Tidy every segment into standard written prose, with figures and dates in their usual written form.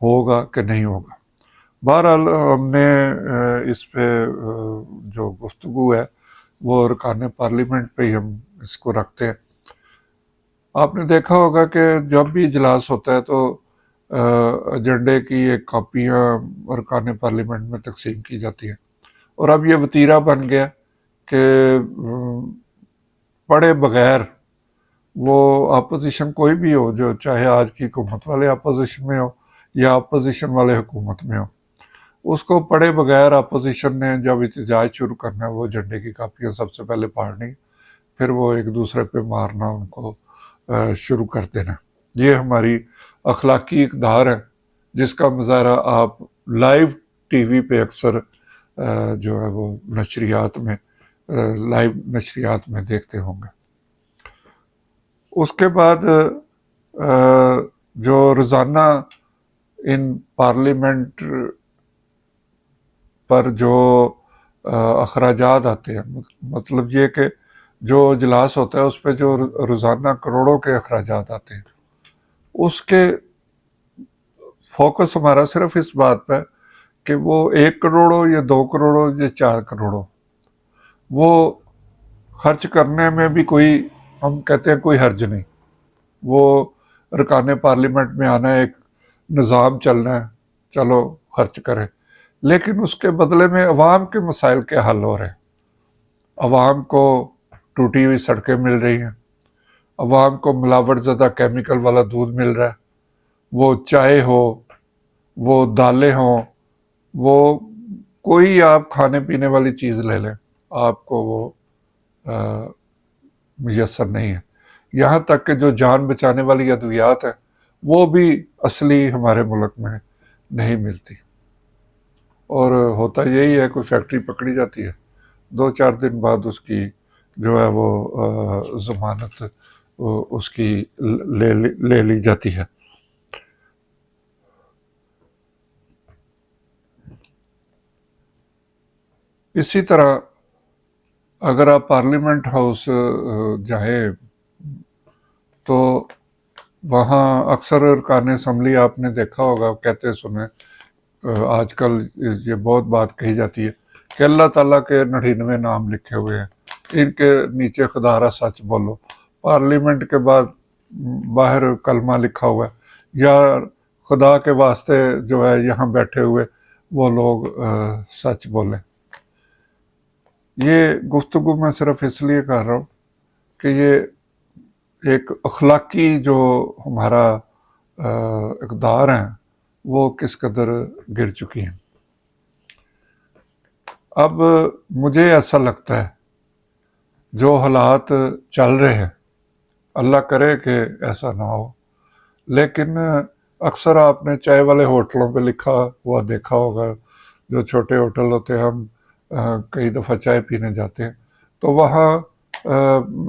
ہوگا کہ نہیں ہوگا۔ بہرحال ہم نے اس پہ جو گفتگو ہے وہ ارکان پارلیمنٹ پہ ہی ہم اس کو رکھتے ہیں۔ آپ نے دیکھا ہوگا کہ جب بھی اجلاس ہوتا ہے تو ایجنڈے کی ایک کاپیاں ارکان پارلیمنٹ میں تقسیم کی جاتی ہیں، اور اب یہ وتیرہ بن گیا کہ پڑھے بغیر وہ اپوزیشن کوئی بھی ہو، جو چاہے آج کی حکومت والے اپوزیشن میں ہو یا اپوزیشن والے حکومت میں ہو، اس کو پڑھے بغیر اپوزیشن نے جب احتجاج شروع کرنا ہے وہ ایجنڈے کی کاپیاں سب سے پہلے پڑھنی، پھر وہ ایک دوسرے پہ مارنا ان کو شروع کر دینا۔ یہ ہماری اخلاقی اقدار ہے جس کا مظاہرہ آپ لائیو ٹی وی پہ اکثر جو ہے وہ نشریات میں لائیو نشریات میں دیکھتے ہوں گے۔ اس کے بعد جو روزانہ ان پارلیمنٹ پر جو اخراجات آتے ہیں، مطلب یہ کہ جو اجلاس ہوتا ہے اس پہ جو روزانہ کروڑوں کے اخراجات آتے ہیں، اس کے فوکس ہمارا صرف اس بات پہ کہ وہ 1 کروڑ ہو یا 2 کروڑ ہو یا 4 کروڑ ہو، وہ خرچ کرنے میں بھی کوئی، ہم کہتے ہیں کوئی حرج نہیں، وہ ارکان پارلیمنٹ میں آنا ہے، ایک نظام چلنا ہے، چلو خرچ کرے، لیکن اس کے بدلے میں عوام کے مسائل کے حل ہو رہے ہیں۔ عوام کو ٹوٹی ہوئی سڑکیں مل رہی ہیں، عوام کو ملاوٹ زدہ کیمیکل والا دودھ مل رہا ہے، وہ چائے ہو، وہ دالیں ہوں، وہ کوئی آپ کھانے پینے والی چیز لے لیں، آپ کو وہ میسر نہیں ہے۔ یہاں تک کہ جو جان بچانے والی ادویات ہیں وہ بھی اصلی ہمارے ملک میں نہیں ملتی، اور ہوتا یہی ہے، کوئی فیکٹری پکڑی جاتی ہے، 2-4 دن بعد اس کی جو ہے وہ ضمانت اس کی لے لی جاتی ہے۔ اسی طرح اگر آپ پارلیمنٹ ہاؤس جائیں تو وہاں اکثر ارکان اسمبلی آپ نے دیکھا ہوگا، کہتے سنے آج کل یہ بہت بات کہی جاتی ہے کہ اللہ تعالیٰ کے 99 نام لکھے ہوئے ہیں، ان کے نیچے خدا را سچ بولو۔ پارلیمنٹ کے بعد باہر کلمہ لکھا ہوا ہے، یا خدا کے واسطے جو ہے یہاں بیٹھے ہوئے وہ لوگ سچ بولیں۔ یہ گفتگو میں صرف اس لیے کر رہا ہوں کہ یہ ایک اخلاقی جو ہمارا اقدار ہیں وہ کس قدر گر چکی ہیں۔ اب مجھے ایسا لگتا ہے جو حالات چل رہے ہیں، اللہ کرے کہ ایسا نہ ہو، لیکن اکثر آپ نے چائے والے ہوٹلوں پہ لکھا ہوا دیکھا ہوگا، جو چھوٹے ہوٹل ہوتے ہیں، ہم کئی دفعہ چائے پینے جاتے ہیں تو وہاں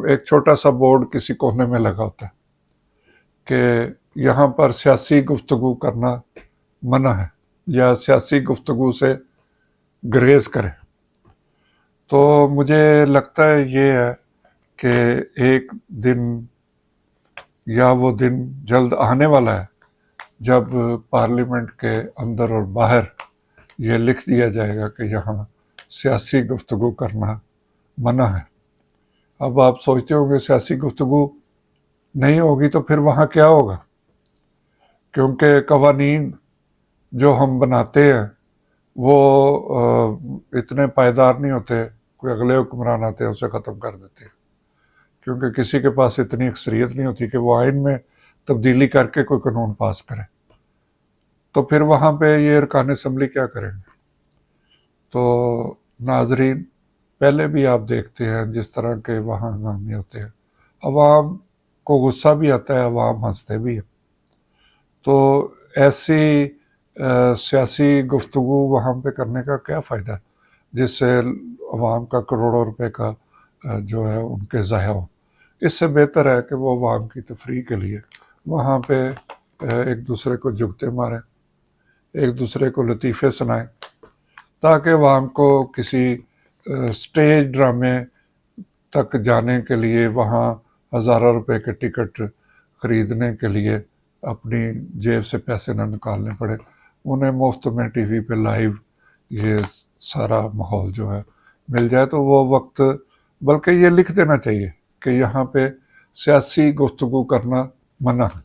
ایک چھوٹا سا بورڈ کسی کونے میں لگا ہوتا ہے کہ یہاں پر سیاسی گفتگو کرنا منع ہے، یا سیاسی گفتگو سے گریز کریں۔ تو مجھے لگتا ہے یہ ہے کہ ایک دن یا وہ دن جلد آنے والا ہے جب پارلیمنٹ کے اندر اور باہر یہ لکھ دیا جائے گا کہ یہاں سیاسی گفتگو کرنا منع ہے۔ اب آپ سوچتے ہوں گے سیاسی گفتگو نہیں ہوگی تو پھر وہاں کیا ہوگا، کیونکہ قوانین جو ہم بناتے ہیں وہ اتنے پائیدار نہیں ہوتے، کوئی اگلے حکمران آتے ہیں اسے ختم کر دیتے ہیں، کیونکہ کسی کے پاس اتنی اکثریت نہیں ہوتی کہ وہ آئین میں تبدیلی کر کے کوئی قانون پاس کرے، تو پھر وہاں پہ یہ ارکان اسمبلی کیا کریں گے۔ تو ناظرین، پہلے بھی آپ دیکھتے ہیں جس طرح کے وہاں ہنگامے ہوتے ہیں، عوام کو غصہ بھی آتا ہے، عوام ہنستے بھی ہیں، تو ایسی سیاسی گفتگو وہاں پہ کرنے کا کیا فائدہ ہے جس سے عوام کا کروڑوں روپے کا جو ہے ان کے ضائع ہو۔ اس سے بہتر ہے کہ وہ عوام کی تفریح کے لیے وہاں پہ ایک دوسرے کو جگتے ماریں، ایک دوسرے کو لطیفے سنائیں، تاکہ عوام کو کسی سٹیج ڈرامے تک جانے کے لیے، وہاں ہزاروں روپے کے ٹکٹ خریدنے کے لیے اپنی جیب سے پیسے نہ نکالنے پڑے، انہیں مفت میں ٹی وی پہ لائیو یہ سارا ماحول جو ہے مل جائے تو وہ وقت، بلکہ یہ لکھ دینا چاہیے کہ یہاں پہ سیاسی گفتگو کرنا منع ہے،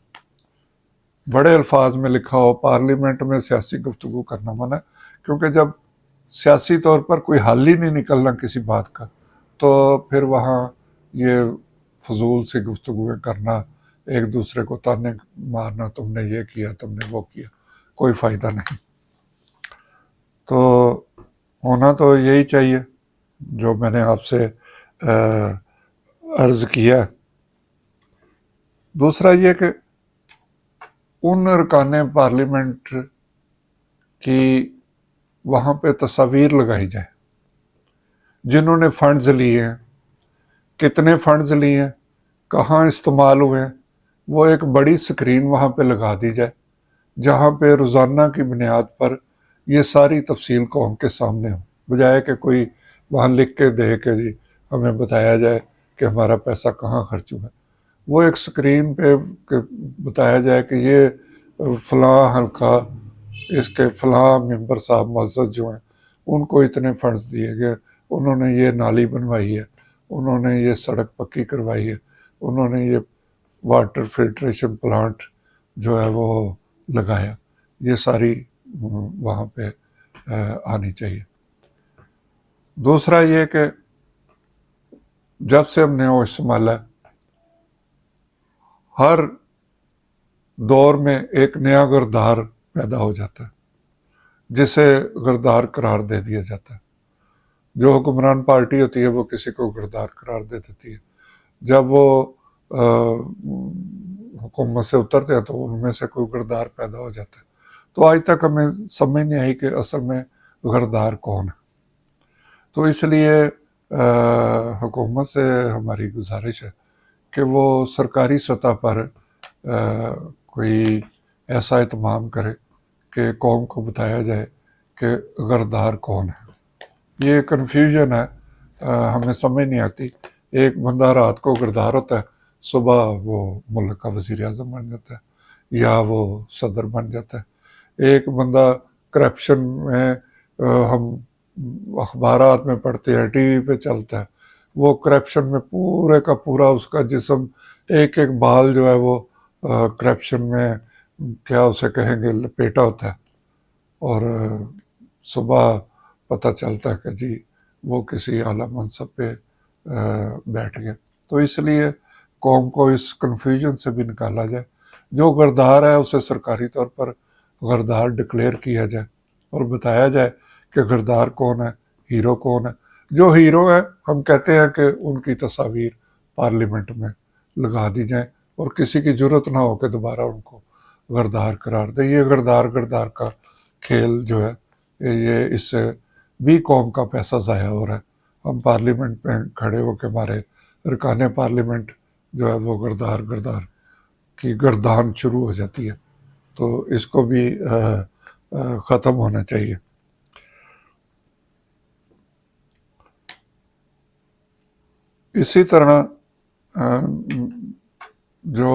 بڑے الفاظ میں لکھا ہو پارلیمنٹ میں سیاسی گفتگو کرنا منع ہے، کیونکہ جب سیاسی طور پر کوئی حل ہی نہیں نکلنا کسی بات کا تو پھر وہاں یہ فضول سی گفتگویں کرنا، ایک دوسرے کو تانے مارنا، تم نے یہ کیا، تم نے وہ کیا، کوئی فائدہ نہیں۔ تو ہونا تو یہی چاہیے جو میں نے آپ سے عرض کیا۔ دوسرا یہ کہ ان ارکان پارلیمنٹ کی وہاں پہ تصاویر لگائی جائے جنہوں نے فنڈز لیے ہیں، کتنے فنڈز لیے ہیں، کہاں استعمال ہوئے ہیں، وہ ایک بڑی سکرین وہاں پہ لگا دی جائے جہاں پہ روزانہ کی بنیاد پر یہ ساری تفصیل قوم کے سامنے ہو، بجائے کہ کوئی وہاں لکھ کے دے کہ جی ہمیں بتایا جائے کہ ہمارا پیسہ کہاں خرچ ہوا ہے۔ وہ ایک سکرین پہ بتایا جائے کہ یہ فلاں حلقہ، اس کے فلاں ممبر صاحب معزز جو ہیں ان کو اتنے فنڈز دیے گئے، انہوں نے یہ نالی بنوائی ہے، انہوں نے یہ سڑک پکی کروائی ہے، انہوں نے یہ واٹر فلٹریشن پلانٹ جو ہے وہ لگایا، یہ ساری وہاں پہ آنی چاہیے۔ دوسرا یہ کہ جب سے ہم نے وہ سنبھالا ہر دور میں ایک نیا غردار پیدا ہو جاتا ہے جسے غردار قرار دے دیا جاتا ہے۔ جو حکمران پارٹی ہوتی ہے وہ کسی کو غردار قرار دے دیتی ہے، جب وہ حکومت سے اترتے ہیں تو ان میں سے کوئی غردار پیدا ہو جاتا ہے۔ تو آج تک ہمیں سمجھ نہیں آئی کہ اصل میں غردار کون ہے۔ تو اس لیے حکومت سے ہماری گزارش ہے کہ وہ سرکاری سطح پر کوئی ایسا اہتمام کرے کہ قوم کو بتایا جائے کہ غردار کون ہے۔ یہ کنفیوژن ہے، ہمیں سمجھ نہیں آتی۔ ایک بندہ رات کو غردار ہوتا ہے، صبح وہ ملک کا وزیر اعظم بن جاتا ہے یا وہ صدر بن جاتا ہے۔ ایک بندہ کرپشن میں، ہم اخبارات میں پڑھتے ہیں، ٹی وی پہ چلتا ہے، وہ کرپشن میں پورے کا پورا اس کا جسم، ایک ایک بال جو ہے وہ کرپشن میں کیا اسے کہیں گے لپیٹا ہوتا ہے، اور صبح پتہ چلتا ہے کہ جی وہ کسی اعلیٰ منصب پہ بیٹھ گیا۔ تو اس لیے قوم کو اس کنفیوژن سے بھی نکالا جائے، جو غردار ہے اسے سرکاری طور پر غردار ڈکلیئر کیا جائے اور بتایا جائے کہ غردار کون ہے، ہیرو کون ہے۔ جو ہیرو ہے ہم کہتے ہیں کہ ان کی تصاویر پارلیمنٹ میں لگا دی جائیں اور کسی کی ضرورت نہ ہو کہ دوبارہ ان کو غردار قرار دے۔ یہ غردار کا کھیل جو ہے یہ اس سے بھی قوم کا پیسہ ضائع ہو رہا ہے۔ ہم پارلیمنٹ میں کھڑے ہو کے ہمارے ارکان پارلیمنٹ جو ہے وہ غردار کی گردان شروع ہو جاتی ہے، تو اس کو بھی ختم ہونا چاہیے۔ اسی طرح جو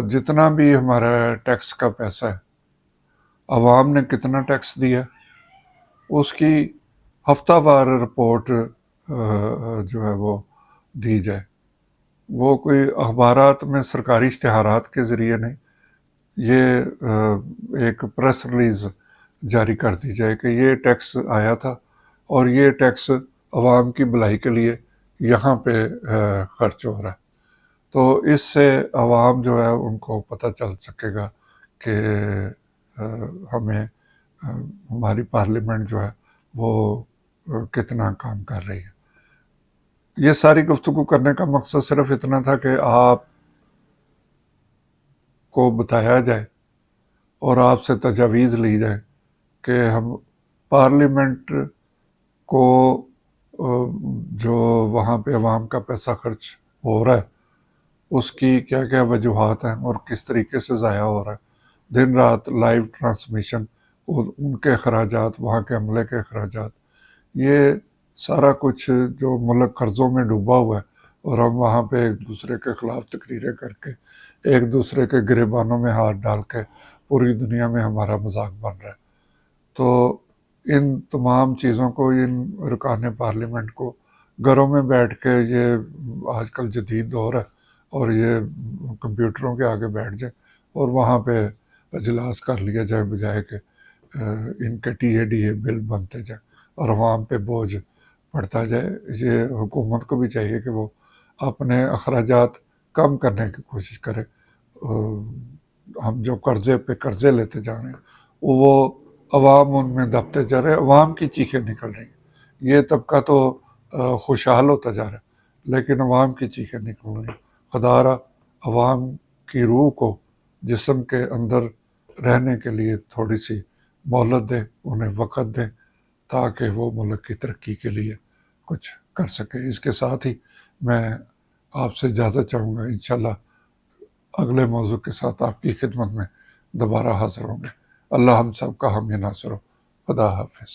جتنا بھی ہمارا ٹیکس کا پیسہ ہے، عوام نے کتنا ٹیکس دیا اس کی ہفتہ وار رپورٹ جو ہے وہ دی جائے۔ وہ کوئی اخبارات میں سرکاری اشتہارات کے ذریعے نہیں، یہ ایک پریس ریلیز جاری کر دی جائے کہ یہ ٹیکس آیا تھا اور یہ ٹیکس عوام کی بھلائی کے لیے یہاں پہ خرچ ہو رہا ہے۔ تو اس سے عوام جو ہے ان کو پتہ چل سکے گا کہ ہمیں ہماری پارلیمنٹ جو ہے وہ کتنا کام کر رہی ہے۔ یہ ساری گفتگو کرنے کا مقصد صرف اتنا تھا کہ آپ کو بتایا جائے اور آپ سے تجاویز لی جائے کہ ہم پارلیمنٹ کو جو وہاں پہ عوام کا پیسہ خرچ ہو رہا ہے اس کی کیا کیا وجوہات ہیں اور کس طریقے سے ضائع ہو رہا ہے۔ دن رات لائیو ٹرانسمیشن، ان کے اخراجات، وہاں کے عملے کے اخراجات، یہ سارا کچھ جو ملک قرضوں میں ڈوبا ہوا ہے اور ہم وہاں پہ ایک دوسرے کے خلاف تقریریں کر کے ایک دوسرے کے گریبانوں میں ہاتھ ڈال کے پوری دنیا میں ہمارا مذاق بن رہا ہے۔ تو ان تمام چیزوں کو، ان رکان پارلیمنٹ کو گھروں میں بیٹھ کے، یہ آج کل جدید دور ہے، اور یہ کمپیوٹروں کے آگے بیٹھ جائیں اور وہاں پہ اجلاس کر لیا جائے، بجائے کہ ان کے ٹی اے ڈی اے بل بنتے جائیں اور عوام پہ بوجھ پڑتا جائے۔ یہ حکومت کو بھی چاہیے کہ وہ اپنے اخراجات کم کرنے کی کوشش کرے۔ ہم جو قرضے پہ قرضے لیتے جا رہے ہیں، وہ عوام ان میں دبتے جا رہے ہیں، عوام کی چیخیں نکل رہی ہیں۔ یہ طبقہ تو خوشحال ہوتا جا رہا ہے، لیکن عوام کی چیخیں نکل رہی ہیں۔ خدا را عوام کی روح کو جسم کے اندر رہنے کے لیے تھوڑی سی مہلت دے، انہیں وقت دے، تاکہ وہ ملک کی ترقی کے لیے کچھ کر سکے۔ اس کے ساتھ ہی میں آپ سے اجازت چاہوں گا، انشاءاللہ اگلے موضوع کے ساتھ آپ کی خدمت میں دوبارہ حاضر ہوں گے۔ اللہ ہم سب کا حامی ناصر ہو۔ خدا حافظ۔